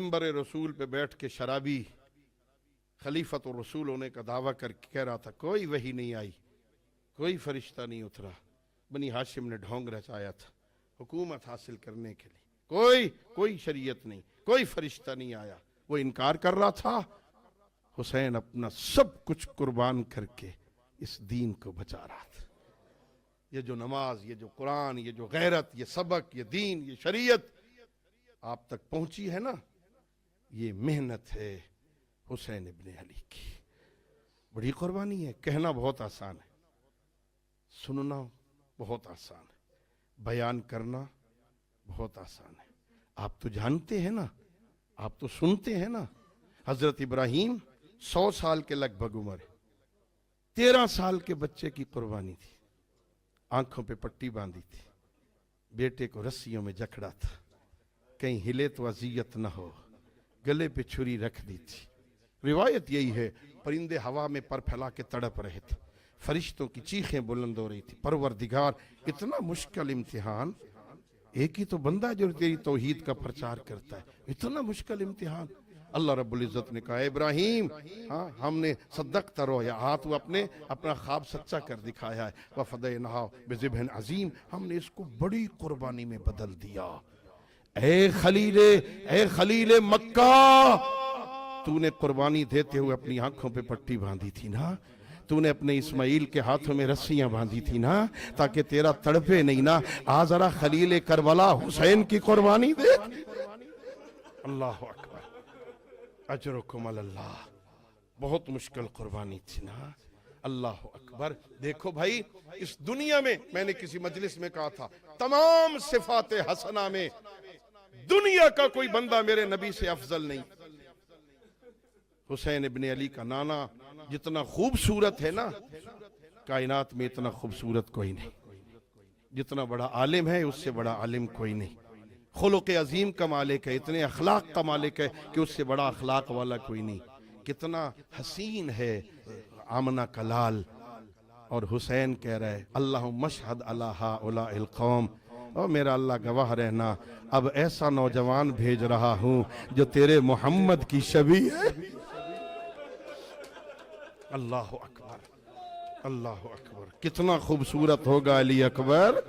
منبر رسول پہ بیٹھ کے شرابی خلیفۃ الرسول ہونے کا دعویٰ کر کے کہہ رہا تھا کوئی وحی نہیں آئی، کوئی فرشتہ نہیں اترا، بنی ہاشم نے ڈھونگ رچایا تھا حکومت حاصل کرنے کے لیے، کوئی شریعت نہیں، کوئی فرشتہ نہیں آیا، وہ انکار کر رہا تھا۔ حسین اپنا سب کچھ قربان کر کے اس دین کو بچا رہا تھا۔ یہ جو نماز، یہ جو قرآن، یہ جو غیرت، یہ سبق، یہ دین، یہ شریعت آپ تک پہنچی ہے نا، یہ محنت ہے حسین ابن علی کی۔ بڑی قربانی ہے، کہنا بہت آسان ہے، سننا بہت آسان ہے، بیان کرنا بہت آسان ہے۔ آپ تو جانتے ہیں نا، آپ تو سنتے ہیں نا، حضرت ابراہیم 100 سال کے لگ بھگ عمر ہے، 13 سال کے بچے کی قربانی تھی، آنکھوں پہ پٹی باندھی تھی، بیٹے کو رسیوں میں جکڑا تھا، کہیں ہلے تو اذیت نہ ہو، گلے پہ چھری رکھ دی تھی۔ روایت یہی ہے، پرندے ہوا میں پر پھیلا کے تڑپ رہے تھے، فرشتوں کی چیخیں بلند ہو رہی تھی۔ پروردگار اتنا مشکل امتحان، ایک ہی تو بندہ جو تیری توحید کا پرچار کرتا ہے، اتنا مشکل امتحان۔ اللہ رب العزت نے کہا ابراہیم ہم نے صدقت رؤیا، تو اپنا خواب سچا کر دکھایا ہے، وفدیناہ بذبح عظیم، ہم نے اس کو بڑی قربانی میں بدل دیا۔ اے خلیل مکہ، تو نے قربانی دیتے ہوئے اپنی آنکھوں پہ پٹی باندھی تھی نا، تو نے اپنے اسماعیل کے ہاتھوں میں رسیاں باندھی تھی نا تاکہ تیرا تڑپے نہیں نا، ذرا خلیل کربلا حسین کی قربانی دے۔ اللہ اکبر، اجرکم اللہ، بہت مشکل قربانی تھی نا۔ اللہ اکبر۔ دیکھو بھائی، اس دنیا میں نے کسی مجلس میں کہا تھا، تمام صفات حسنہ میں دنیا کا کوئی بندہ میرے نبی سے افضل نہیں۔ حسین ابن علی کا نانا جتنا خوبصورت ہے نا، کائنات میں اتنا خوبصورت کوئی نہیں۔ جتنا بڑا عالم ہے اس سے بڑا عالم کوئی نہیں۔ خلق عظیم کا مالک ہے، اتنے اخلاق کا مالک ہے کہ اس سے بڑا اخلاق والا کوئی نہیں۔ کتنا حسین ہے آمنہ کا لال، اور حسین کہہ رہے اللہم اشہد علی ہؤلاء القوم، اور میرا اللہ گواہ رہنا، اب ایسا نوجوان بھیج رہا ہوں جو تیرے محمد کی شبیہ ہے۔ اللہ اکبر، اللہ اکبر، کتنا خوبصورت ہوگا علی اکبر۔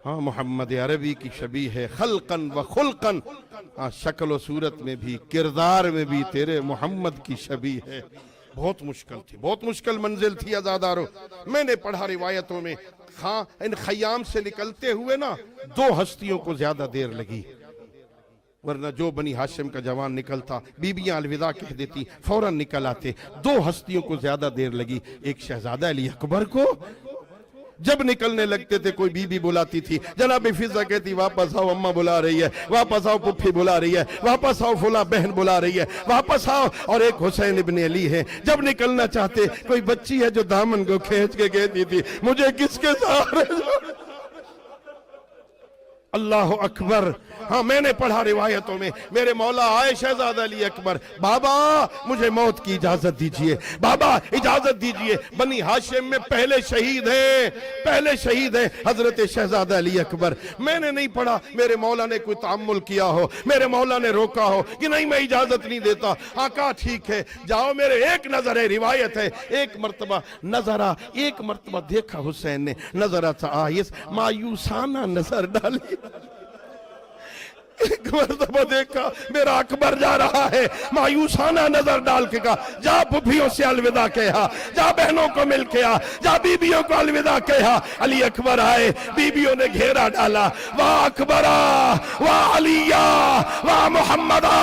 ہاں، محمد عربی کی شبیہ ہے، خلقاً و خلقاً، شکل و صورت میں بھی، کردار میں بھی تیرے محمد کی شبیہ ہے۔ بہت مشکل تھی، بہت مشکل منزل تھی عزادارو۔ میں نے پڑھا روایتوں میں، ان خیام سے نکلتے ہوئے نا 2 ہستیوں کو زیادہ دیر لگی، ورنہ جو بنی ہاشم کا جوان نکلتا بیبیاں الوداع کہہ دیتی فوراً نکل آتے۔ 2 ہستیوں کو زیادہ دیر لگی، ایک شہزادہ علی اکبر کو، جب نکلنے لگتے تھے کوئی بی بی بلاتی تھی، جناب فضہ کہتی واپس آؤ اماں بلا رہی ہے، واپس آؤ پپھی بلا رہی ہے، واپس آؤ فلاں بہن بلا رہی ہے، واپس آؤ۔ اور ایک حسین ابن علی ہے، جب نکلنا چاہتے کوئی بچی ہے جو دامن کو کھینچ کے کہتی تھی مجھے کس کے سہارے جانا۔ اللہ اکبر۔ ہاں، میں نے پڑھا روایتوں میں، میرے مولا آئے شہزادہ علی اکبر، بابا مجھے موت کی اجازت دیجئے، بابا اجازت دیجئے، بنی ہاشم میں پہلے شہید ہیں حضرت شہزادہ علی اکبر۔ میں نے نہیں پڑھا میرے مولا نے کوئی تعامل کیا ہو، میرے مولا نے روکا ہو کہ نہیں میں اجازت نہیں دیتا۔ آقا ٹھیک ہے جاؤ، میرے ایک نظر ہے، روایت ہے ایک مرتبہ دیکھا حسین نے، نظر آئیس مایوسانہ نظر ڈالی، ایک مرتبہ دیکھا میرا اکبر جا رہا ہے، مایوسانہ نظر ڈال کے کہا جا پھپھیوں سے الوداع کہا، جا بہنوں کو مل کے آ، جا بیبیوں کو الوداع کہا۔ علی اکبر آئے، بیبیوں نے گھیرا ڈالا، واہ اکبرہ، واہ علیہ، واہ محمدہ،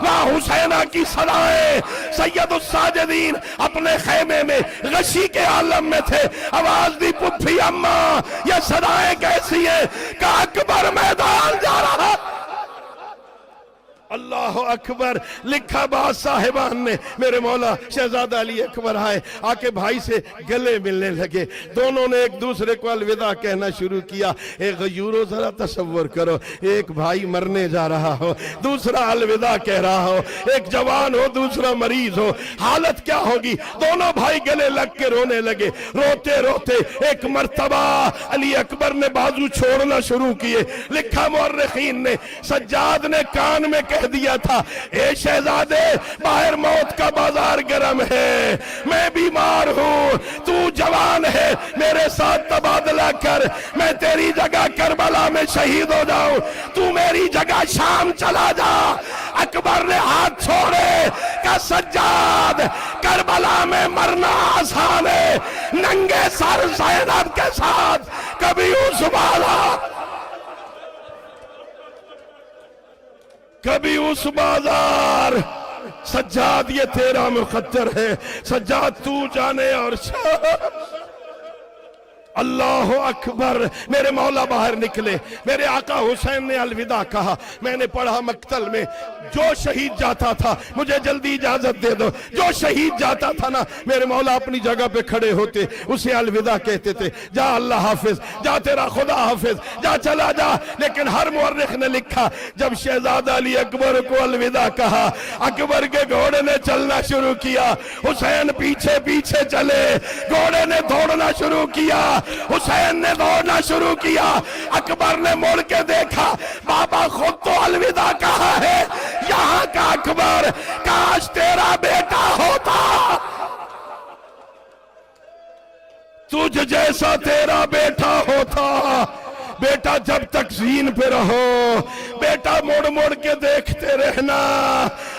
واہ حسینہ کی صدائیں۔ سید الساجدین اپنے خیمے میں غشی کے عالم میں تھے، آواز دی پھپھی اماں یہ صدائیں کیسی ہیں؟ کہ اکبر میدان جا رہا۔ اللہ اکبر۔ لکھا بعض صاحبان نے، میرے مولا شہزادہ علی اکبر آئے، آکے بھائی سے گلے ملنے لگے، دونوں نے ایک دوسرے کو الوداع کہنا شروع کیا۔ ایک غیورو ذرا تصور کرو، ایک بھائی مرنے جا رہا ہو، دوسرا الوداع کہہ رہا ہو، ایک جوان ہو دوسرا مریض ہو، حالت کیا ہوگی؟ دونوں بھائی گلے لگ کے رونے لگے۔ روتے روتے ایک مرتبہ علی اکبر نے بازو چھوڑنا شروع کیے۔ لکھا مورخین نے، سجاد نے کان میں کہہ کہہ دیا تھا اے شہزادے باہر موت کا بازار گرم ہے، میں بیمار ہوں، تو جوان ہے، میرے ساتھ تبادلہ کر، میں تیری جگہ کربلا میں شہید ہو جاؤں، تو میری جگہ شام چلا جا۔ اکبر نے ہاتھ چھوڑے کہ سجاد کربلا میں مرنا آسان ہے، ننگے سر زینب کے ساتھ کبھی یوسف آلا کبھی اس بازار۔ سجاد یہ تیرا مقدر ہے، سجاد تو جانے اور اللہ اکبر۔ میرے مولا باہر نکلے، میرے آقا حسین نے الوداع کہا، میں نے پڑھا مقتل میں جو شہید جاتا تھا مجھے جلدی اجازت دے دو، جو شہید جاتا تھا نا میرے مولا اپنی جگہ پہ کھڑے ہوتے اسے الوداع کہتے تھے، جا اللہ حافظ، جا تیرا خدا حافظ، جا چلا جا۔ لیکن ہر مورخ نے لکھا جب شہزادہ علی اکبر کو الوداع کہا اکبر کے گھوڑے نے چلنا شروع کیا، حسین پیچھے پیچھے چلے، گھوڑے نے دوڑنا شروع کیا، حسین نے دوڑنا شروع کیا۔ اکبر نے مڑ کے دیکھا بابا خود تو الوداع کہا ہے، یہاں کا اکبر کاش تیرا بیٹا ہوتا، تجھ جیسا تیرا بیٹا ہوتا۔ بیٹا جب تک زین پہ رہو، بیٹا مڑ مڑ کے دیکھتے رہنا۔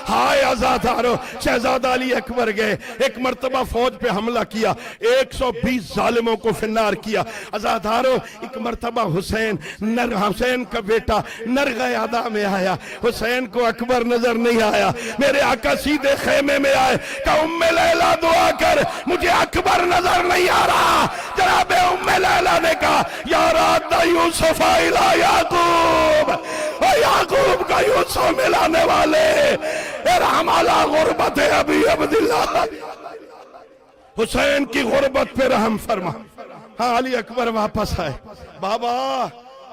ہائے عزادارو، شہزادہ علی اکبر گئے، ایک مرتبہ فوج پہ حملہ کیا، 120 ظالموں کو فنار کیا۔ عزادارو ایک مرتبہ حسین کا بیٹا نرغہ ادا میں آیا، حسین کو اکبر نظر نہیں آیا، میرے آقا سیدھے خیمے میں آئے کہ ام لیلہ دعا کر، مجھے اکبر نظر نہیں آ رہا۔ جناب ام لیلہ نے کہا یا رات یوسف الہ یعقوب، اور یعقوب کا یوسف ملانے والے، ارحم علی غربت ابی عبداللہ، حسین کی غربت پہ رحم فرما۔ ہاں علی اکبر واپس آئے، بابا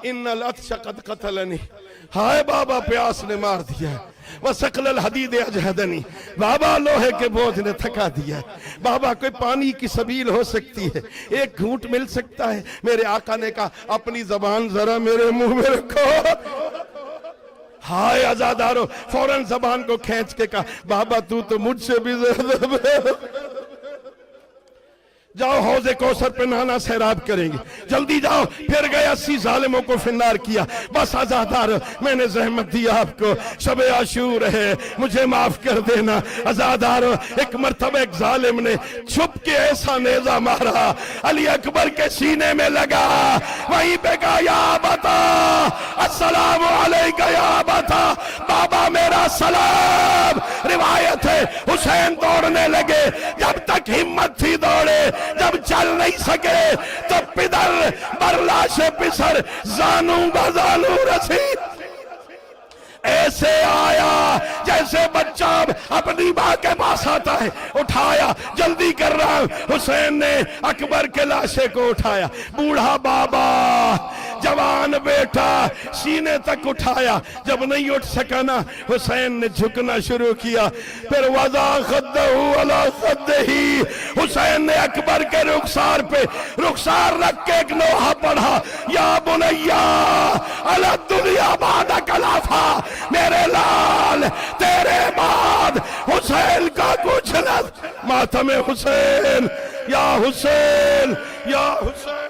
ان العطش قد قتلنی، ہائے بابا پیاس نے مار دیا ہے، وَسَقْلَ الْحَدِيدِ اَجْهَدَنِي، بابا لوہے کے بوجھ نے تھکا دیا ہے، بابا کوئی پانی کی سبیل ہو سکتی ہے، ایک گھونٹ مل سکتا ہے۔ میرے آقا نے کہا اپنی زبان ذرا میرے منہ میں رکھو۔ ہائے عزادارو، فوراً زبان کو کھینچ کے کہا بابا تو مجھ سے بھی زیادہ، جاؤ حوض کوثر پہ نہانا سیراب کریں گے، جلدی جاؤ۔ پھر گئے 80 ظالموں کو فنار کیا۔ بس عزادار میں نے زحمت دی آپ کو، شب عاشور ہے مجھے معاف کر دینا۔ عزادار ایک مرتبہ ایک ظالم نے چھپ کے ایسا نیزہ مارا، علی اکبر کے سینے میں لگا، وہیں پہ کہا یا بتا السلام علیکہ یا بتا، بابا میرا سلام۔ روایت ہے حسین دوڑنے لگے، جب تک ہمت تھی دوڑے، جب چل نہیں سکے تو پدر برلاش پسر زانو بزانو رسید، ایسے آیا جیسے بچہ اپنی ماں کے پاس آتا ہے، اٹھایا، جلدی کر رہا ہوں۔ حسین نے اکبر کے لاشے کو اٹھایا، بوڑھا بابا جوان بیٹا سینے تک اٹھایا، جب نہیں اٹھ سکا نا حسین نے جھکنا شروع کیا، پھر وضع خدہ علی خدہ ہی، حسین نے اکبر کے رخسار پہ رخسار رکھ کے ایک نوحہ پڑھا، یا بنیا علی الدنیا بعد کلافہ، میرے لال تیرے بعد حسین کا کچھ نہ، ماتم حسین یا حسین یا حسین۔